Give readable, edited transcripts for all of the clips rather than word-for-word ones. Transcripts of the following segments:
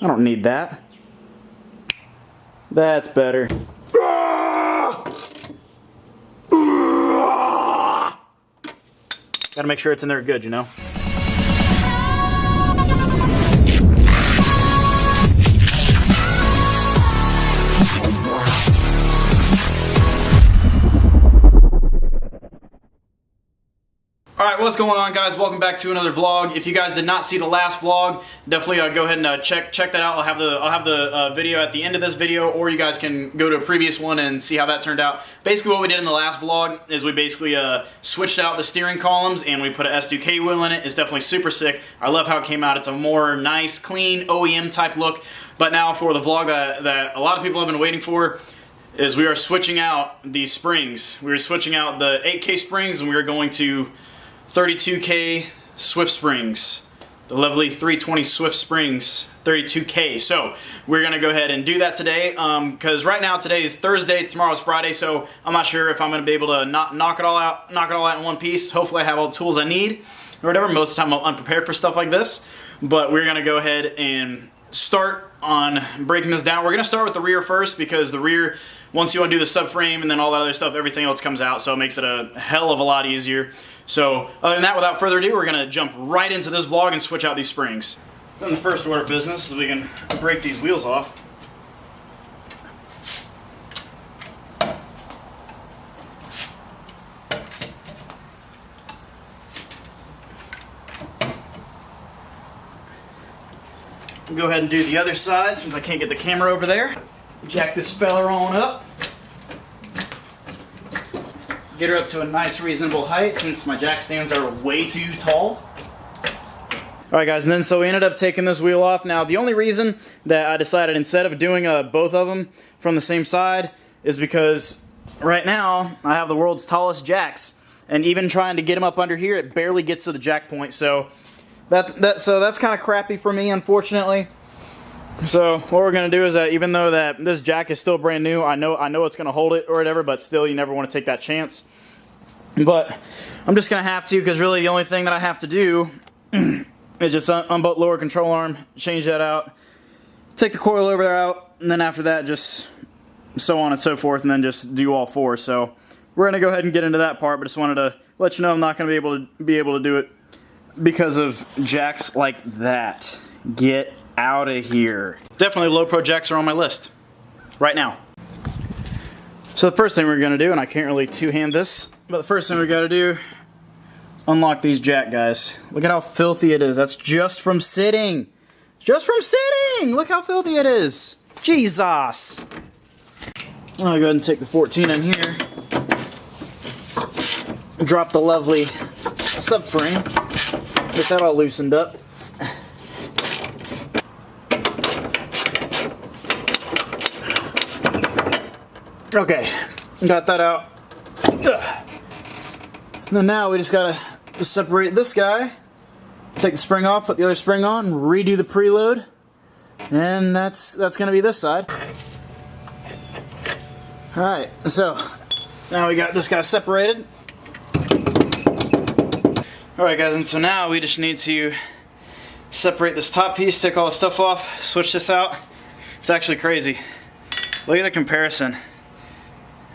I don't need that. That's better. Gotta make sure it's in there good, you know? Alright, what's going on, guys? Welcome back to another vlog. If you guys did not see the last vlog, definitely go ahead and check that out. I'll have the video at the end of this video, or you guys can go to a previous one and see how that turned out. Basically what we did in the last vlog is we basically switched out the steering columns and we put an S2K wheel in it. It's definitely super sick. I love how it came out. It's a more nice, clean, OEM type look. But now for the vlog that a lot of people have been waiting for, is we are switching out the springs. We are switching out the 8K springs and we are going to 32K Swift springs. The lovely 320 Swift springs, 32K. So we're gonna go ahead and do that today because right now today is Thursday, tomorrow's Friday, so I'm not sure if I'm gonna be able to knock it all out in one piece. Hopefully I have all the tools I need or whatever. Most of the time I'm unprepared for stuff like this, but we're gonna go ahead and start on breaking this down. We're gonna start with the rear first because the rear, once you undo the subframe and then all that other stuff, everything else comes out, so it makes it a hell of a lot easier. So other than that, without further ado, we're gonna jump right into this vlog and switch out these springs. Then the first order of business is we can break these wheels off. Go ahead and do the other side since I can't get the camera over there. Jack this feller on up. Get her up to a nice reasonable height since my jack stands are way too tall. Alright guys, and then so we ended up taking this wheel off. Now the only reason that I decided instead of doing both of them from the same side is because right now I have the world's tallest jacks. And even trying to get them up under here, it barely gets to the jack point. So that's kind of crappy for me, unfortunately. So what we're gonna do is that even though that this jack is still brand new, I know it's gonna hold it or whatever, but still you never want to take that chance. But I'm just gonna have to, because really the only thing that I have to do is just unbolt lower control arm, change that out, take the coil over there out, and then after that just so on and so forth, and then just do all four. So we're gonna go ahead and get into that part, but just wanted to let you know I'm not gonna be able to do it because of jacks like that. Get out of here. Definitely low pro jacks are on my list right now. So the first thing we're gonna do, and I can't really two-hand this, but the first thing we gotta do, unlock these jack guys. Look at how filthy it is. That's just from sitting. Just from sitting! Look how filthy it is. Jesus! I'm gonna go ahead and take the 14 in here. Drop the lovely subframe. Get that all loosened up. Okay, got that out. Then now we just gotta separate this guy, take the spring off, put the other spring on, redo the preload, and that's gonna be this side. Alright, so now we got this guy separated. Alright guys, and so now we just need to separate this top piece, take all the stuff off, switch this out. It's actually crazy. Look at the comparison.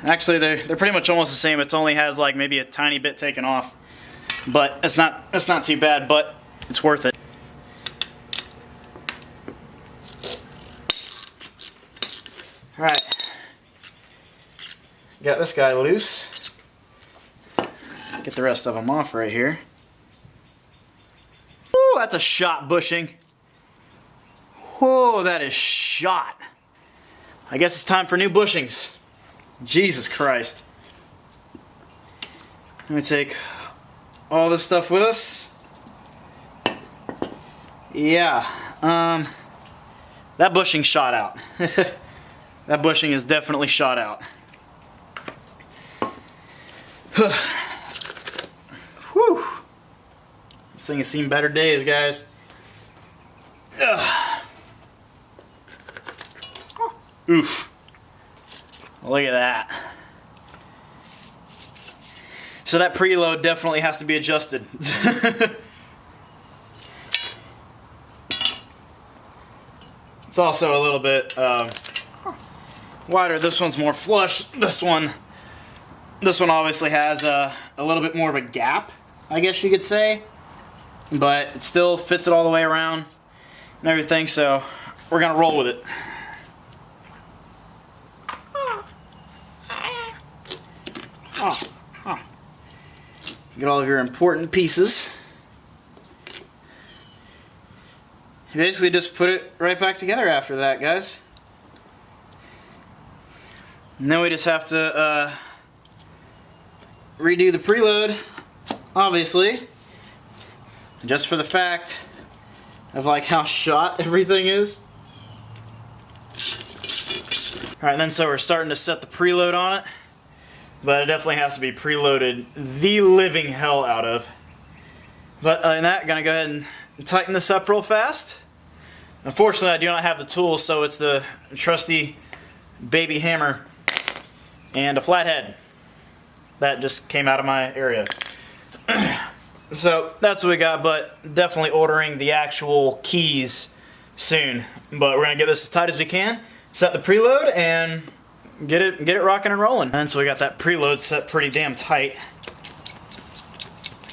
Actually, they're pretty much almost the same. It only has like maybe a tiny bit taken off, but it's not too bad. But it's worth it. All right, got this guy loose. Get the rest of them off right here. Ooh, that's a shot bushing. Whoa, that is shot. I guess it's time for new bushings. Jesus Christ. Let me take all this stuff with us. Yeah, that bushing shot out. That bushing is definitely shot out. Whew. This thing has seen better days, guys. Ugh. Oof. Look at that. So that preload definitely has to be adjusted. It's also a little bit wider. This one's more flush. This one obviously has a little bit more of a gap, I guess you could say, but it still fits it all the way around and everything, so we're gonna roll with it. Get all of your important pieces. You basically just put it right back together after that, guys. And then we just have to redo the preload, obviously, just for the fact of like how shot everything is. Alright, then so we're starting to set the preload on it, but it definitely has to be preloaded the living hell out of. But other than that, gonna go ahead and tighten this up real fast. Unfortunately, I do not have the tools, so it's the trusty baby hammer and a flathead that just came out of my area. So that's what we got, but definitely ordering the actual keys soon. But we're gonna get this as tight as we can, set the preload, and get it rocking and rolling. And so we got that preload set pretty damn tight.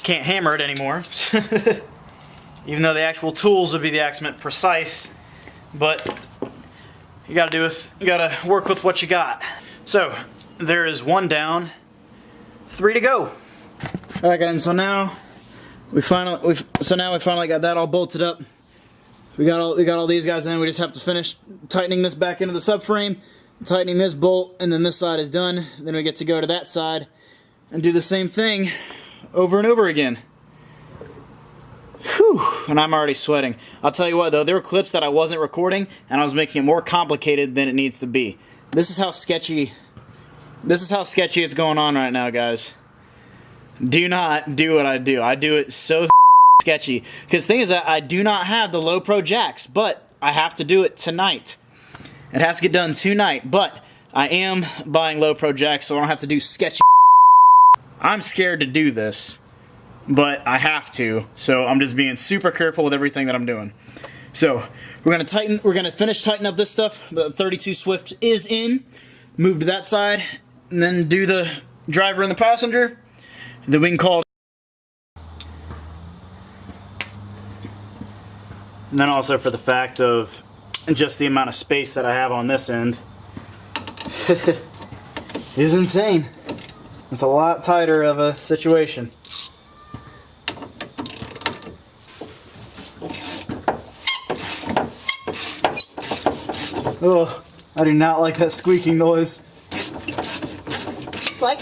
Can't hammer it anymore. Even though the actual tools would be the accurate precise, but you gotta work with what you got. So there is one down, 3 to go. All right, guys. So now we finally got that all bolted up. We got all these guys in. We just have to finish tightening this back into the subframe, tightening this bolt, and then this side is done. Then we get to go to that side and do the same thing over and over again. Whew, and I'm already sweating. I'll tell you what though, there were clips that I wasn't recording and I was making it more complicated than it needs to be. This is how sketchy it's going on right now, guys. Do not do what I do. I do it so sketchy. Because the thing is that I do not have the low pro jacks, but I have to do it tonight. It has to get done tonight, but I am buying low pro jacks so I don't have to do sketchy. I'm scared to do this, but I have to, so I'm just being super careful with everything that I'm doing. So we're gonna finish tightening up this stuff. The 32 Swift is in. Move to that side, and then do the driver and the passenger. Then we can call. And then also for the fact of just the amount of space that I have on this end is insane. It's a lot tighter of a situation. Oh, I do not like that squeaking noise. It's like,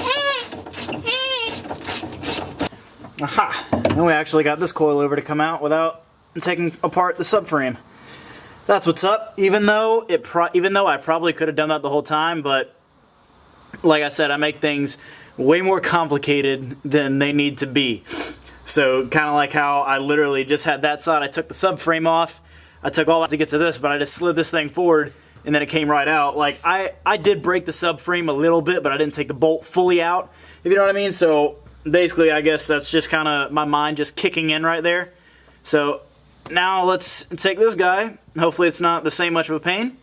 aha! And we actually got this coilover to come out without taking apart the subframe. That's what's up. Even though I probably could have done that the whole time, but like I said, I make things way more complicated than they need to be. So kind of like how I literally just had that side, I took the subframe off, I took all that to get to this, but I just slid this thing forward and then it came right out. Like I did break the subframe a little bit, but I didn't take the bolt fully out, if you know what I mean. So basically I guess that's just kind of my mind just kicking in right there. So now let's take this guy, hopefully it's not the same much of a pain,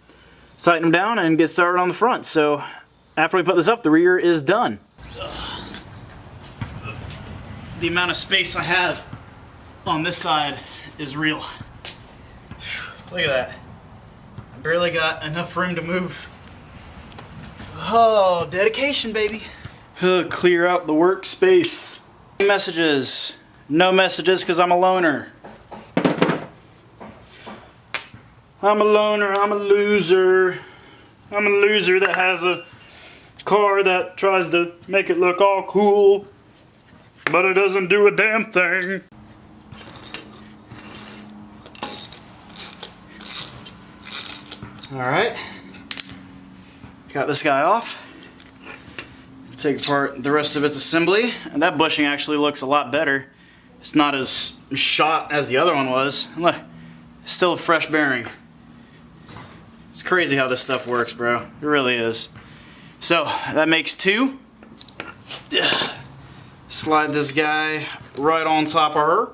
tighten him down and get started on the front. So after we put this up, the rear is done. The amount of space I have on this side is real. Look at that. I barely got enough room to move. Oh, dedication, baby. Clear out the workspace. Messages. No messages because I'm a loner. I'm a loner, I'm a loser. I'm a loser that has a car that tries to make it look all cool, but it doesn't do a damn thing. Alright, got this guy off. Take apart the rest of its assembly, and that bushing actually looks a lot better. It's not as shot as the other one was. Look, still a fresh bearing. It's crazy how this stuff works, bro. It really is. So, that makes 2. Slide this guy right on top of her.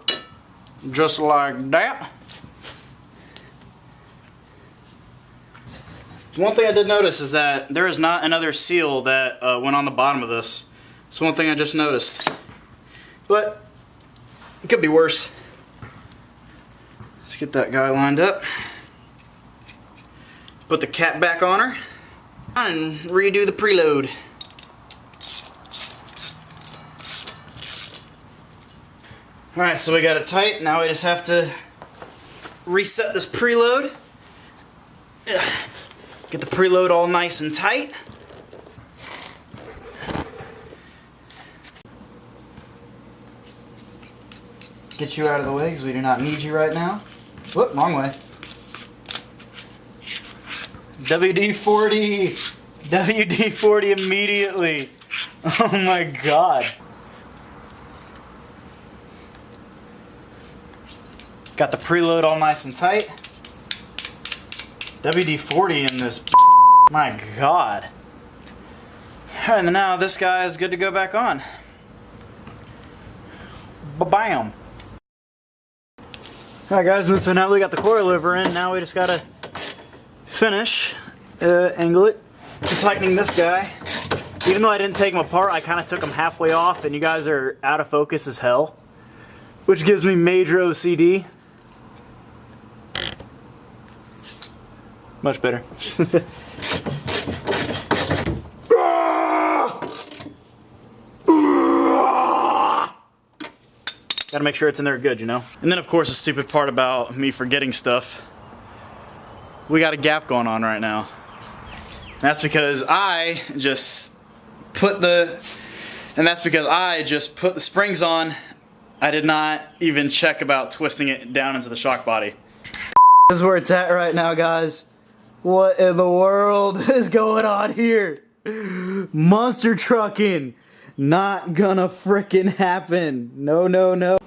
Just like that. One thing I did notice is that there is not another seal that went on the bottom of this. It's one thing I just noticed. But it could be worse. Let's get that guy lined up. Put the cap back on her and redo the preload. Alright, so we got it tight. Now we just have to reset this preload. Get the preload all nice and tight. Get you out of the way because we do not need you right now. Whoop, wrong way. WD-40! WD-40 immediately! Oh my god. Got the preload all nice and tight. WD-40 in this. My god. And now this guy is good to go back on. Ba-bam. Alright guys, and so now that we got the coilover in, now we just gotta finish, angle it, and tightening this guy. Even though I didn't take him apart, I kind of took him halfway off, and you guys are out of focus as hell, which gives me major OCD. Much better. Gotta make sure it's in there good, you know? And then of course the stupid part about me forgetting stuff. We got a gap going on right now. And that's because I just put the springs on. I did not even check about twisting it down into the shock body. This is where it's at right now, guys. What in the world is going on here? Monster trucking. Not gonna frickin' happen. No, no, no.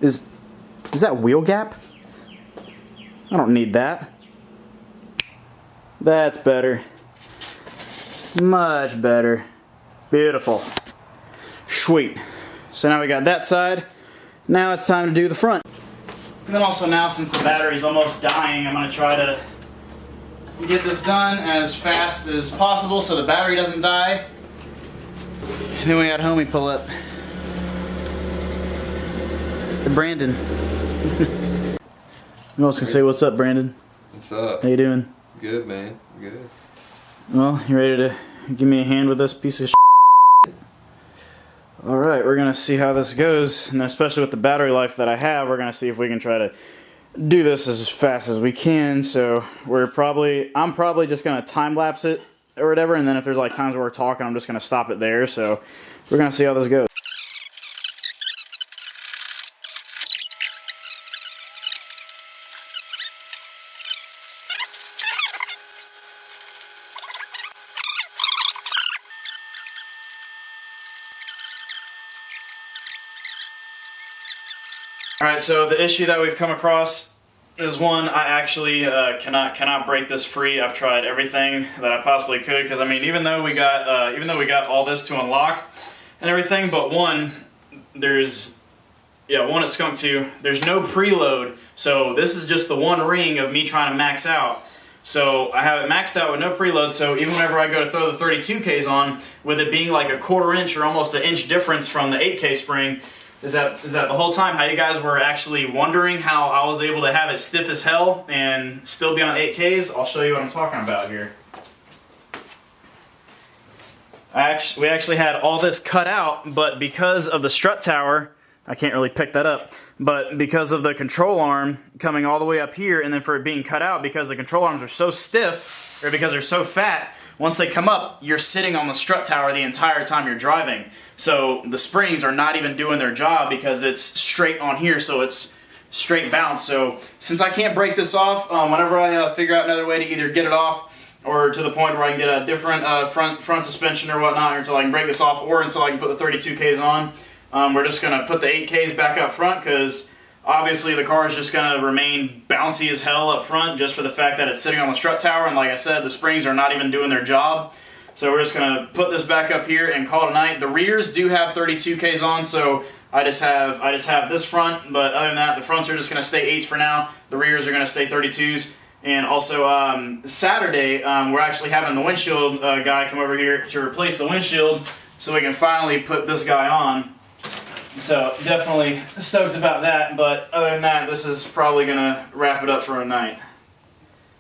Is that wheel gap? I don't need that. That's better. Much better. Beautiful. Sweet. So now we got that side. Now it's time to do the front. And then also now, since the battery's almost dying, I'm gonna try to get this done as fast as possible so the battery doesn't die. And then we had homie pull up. The Brandon. Who else can say what's up, Brandon? What's up? How you doing? Good, man. Good. Well, you ready to give me a hand with this piece of shit? Alright, we're gonna see how this goes, and especially with the battery life that I have, we're gonna see if we can try to do this as fast as we can. So I'm probably just gonna time lapse it or whatever, and then if there's like times where we're talking, I'm just gonna stop it there. So we're gonna see how this goes. Alright, so the issue that we've come across is one, I actually cannot break this free. I've tried everything that I possibly could, because I mean, even though we got all this to unlock and everything, but there's no preload, so this is just the one ring of me trying to max out. So I have it maxed out with no preload, so even whenever I go to throw the 32Ks on, with it being like a 1/4 inch or almost an inch difference from the 8K spring, is that the whole time how you guys were actually wondering how I was able to have it stiff as hell and still be on 8Ks? I'll show you what I'm talking about here. We actually had all this cut out, but because of the strut tower, I can't really pick that up, but because of the control arm coming all the way up here, and then for it being cut out because the control arms are so stiff, or because they're so fat, once they come up, you're sitting on the strut tower the entire time you're driving. So the springs are not even doing their job because it's straight on here, so it's straight bounce. So since I can't break this off, whenever I figure out another way to either get it off, or to the point where I can get a different front suspension or whatnot, or until I can break this off, or until I can put the 32Ks on, we're just going to put the 8Ks back up front, because obviously the car is just going to remain bouncy as hell up front just for the fact that it's sitting on the strut tower, and like I said, the springs are not even doing their job. So we're just going to put this back up here and call it a night. The rears do have 32Ks on, so I just have this front, but other than that, the fronts are just going to stay 8s for now. The rears are going to stay 32s. And also Saturday, we're actually having the windshield guy come over here to replace the windshield so we can finally put this guy on. So definitely stoked about that, but other than that, this is probably gonna wrap it up for a night.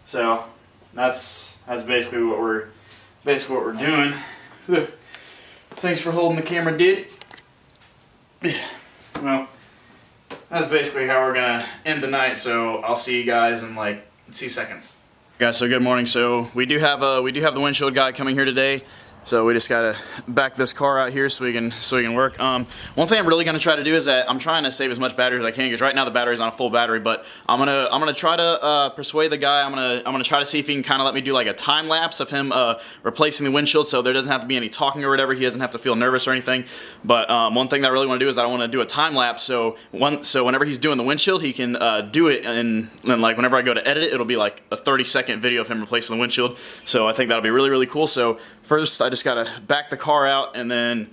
So that's basically what we're doing. Whew. Thanks for holding the camera, dude. Well, that's basically how we're gonna end the night. So I'll see you guys in like 2 seconds. Guys, so good morning. So we do have the windshield guy coming here today. So we just gotta back this car out here so we can work. One thing I'm really gonna try to do is that I'm trying to save as much battery as I can, because right now the battery's on a full battery. But I'm gonna try to persuade the guy. I'm gonna try to see if he can kind of let me do like a time lapse of him replacing the windshield, so there doesn't have to be any talking or whatever. He doesn't have to feel nervous or anything. But one thing that I really want to do is I want to do a time lapse. So whenever he's doing the windshield, he can do it, and then like whenever I go to edit it, it'll be like a 30-second video of him replacing the windshield. So I think that'll be really, really cool. So first, I just gotta back the car out and then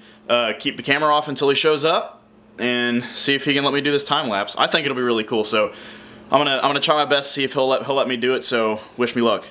keep the camera off until he shows up and see if he can let me do this time lapse. I think it'll be really cool. So I'm gonna try my best to see if he'll let me do it. So wish me luck.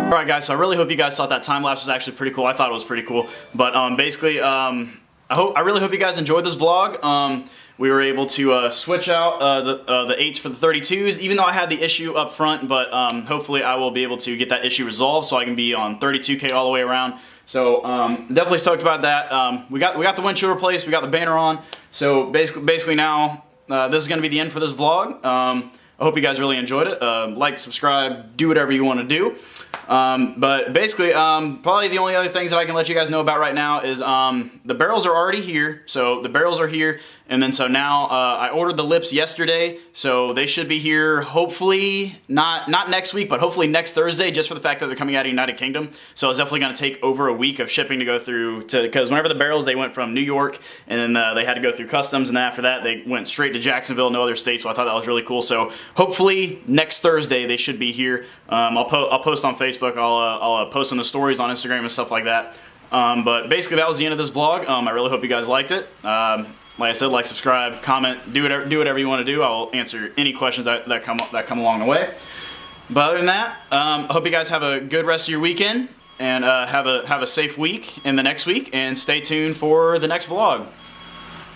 Alright guys, so I really hope you guys thought that time lapse was actually pretty cool. I thought it was pretty cool. But basically, I really hope you guys enjoyed this vlog. We were able to switch out the 8s for the 32s, even though I had the issue up front, but hopefully I will be able to get that issue resolved so I can be on 32K all the way around. So definitely stoked about that. We got the windshield replaced, we got the banner on. So basically now, this is going to be the end for this vlog. I hope you guys really enjoyed it. Like, subscribe, do whatever you want to do. But basically, probably the only other things that I can let you guys know about right now is the barrels are already here. So the barrels are here, and then so now I ordered the lips yesterday, so they should be here hopefully not next week, but hopefully next Thursday, just for the fact that they're coming out of United Kingdom. So it's definitely going to take over a week of shipping to go through, because whenever the barrels, they went from New York, and then they had to go through customs, and then after that they went straight to Jacksonville, no other state. So I thought that was really cool. So hopefully next Thursday they should be here. I'll post on Facebook. I'll post on the stories on Instagram and stuff like that. But basically that was the end of this vlog. I really hope you guys liked it. Like I said, like, subscribe, comment, do whatever you want to do. I will answer any questions that come along the way. But other than that, I hope you guys have a good rest of your weekend, and have a safe week in the next week, and stay tuned for the next vlog.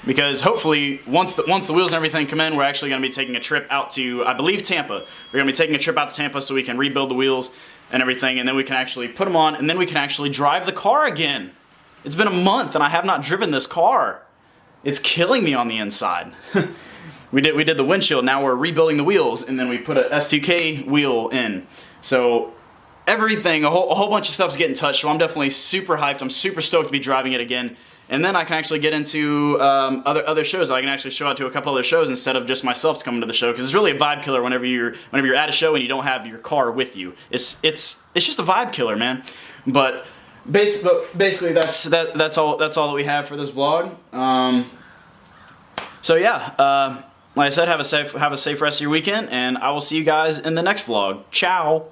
Because hopefully, once the wheels and everything come in, we're actually going to be taking a trip out to, I believe, Tampa. We're going to be taking a trip out to Tampa so we can rebuild the wheels and everything, and then we can actually put them on, and then we can actually drive the car again. It's been a month, and I have not driven this car. It's killing me on the inside. We did the windshield, now we're rebuilding the wheels, and then we put a S2K wheel in. So everything, a whole bunch of stuff's getting touched, so I'm definitely super hyped. I'm super stoked to be driving it again. And then I can actually get into other shows. I can actually show out to a couple other shows instead of just myself to come to the show, because it's really a vibe killer whenever you're at a show and you don't have your car with you. It's just a vibe killer, man. But basically that's all that we have for this vlog. So yeah, like I said, have a safe rest of your weekend, and I will see you guys in the next vlog. Ciao.